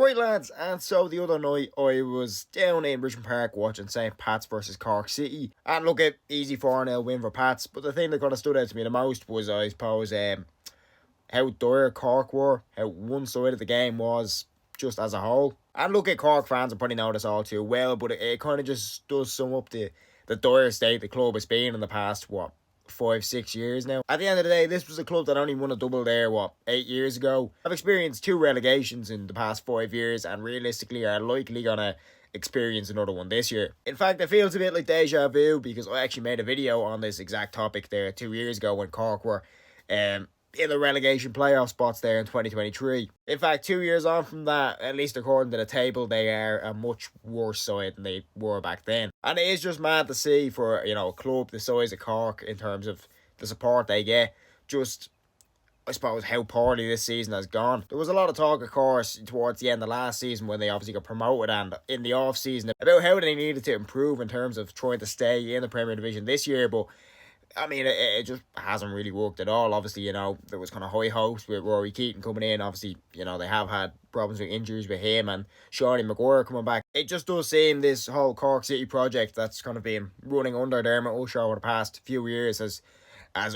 Right, lads, and so the other night I was down in Richmond Park watching St. Pat's versus Cork City. And look, at easy 4-0 win for Pats, but the thing that kind of stood out to me the most was, I suppose, how dire Cork were, how one-sided the game was just as a whole. And look, at Cork fans will probably know this all too well, but it kind of just does sum up the dire state the club has been in the past, 5-6 years now. At the end of the day, this was a club that only won a double there, 8 years ago. I've experienced 2 relegations in the past 5 years, and realistically are likely gonna experience another one this year. In fact, it feels a bit like deja vu, because I actually made a video on this exact topic there 2 years ago when Cork were in the relegation playoff spots there in 2023. In fact, 2 years on from that, at least according to the table, they are a much worse side than they were back then. And it is just mad to see for, a club the size of Cork in terms of the support they get. Just, I suppose, how poorly this season has gone. There was a lot of talk, of course, towards the end of last season when they obviously got promoted and in the off-season about how they needed to improve in terms of trying to stay in the Premier Division this year, but I mean, it just hasn't really worked at all. Obviously, there was kind of high hopes with Rory Keaton coming in. Obviously, they have had problems with injuries with him and Seanie Maguire coming back. It just does seem this whole Cork City project that's kind of been running under Dermot O'Shea over the past few years has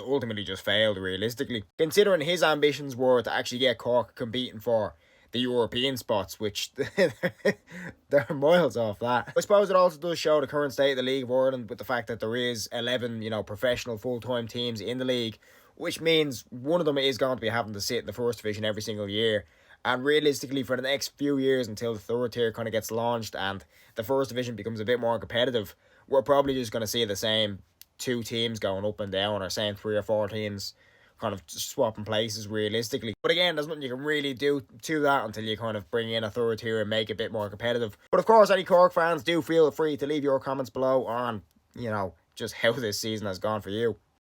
ultimately just failed, realistically. Considering his ambitions were to actually get Cork competing for the European spots, which they're miles off that. I suppose it also does show the current state of the League of Ireland with the fact that there is 11, professional full-time teams in the league, which means one of them is going to be having to sit in the first division every single year. And realistically, for the next few years until the third tier kind of gets launched and the first division becomes a bit more competitive, we're probably just going to see the same 2 teams going up and down, or same 3 or 4 teams kind of swapping places realistically. But again, there's nothing you can really do to that until you kind of bring in a third tier and make it a bit more competitive. But of course, any Cork fans, do feel free to leave your comments below on, just how this season has gone for you.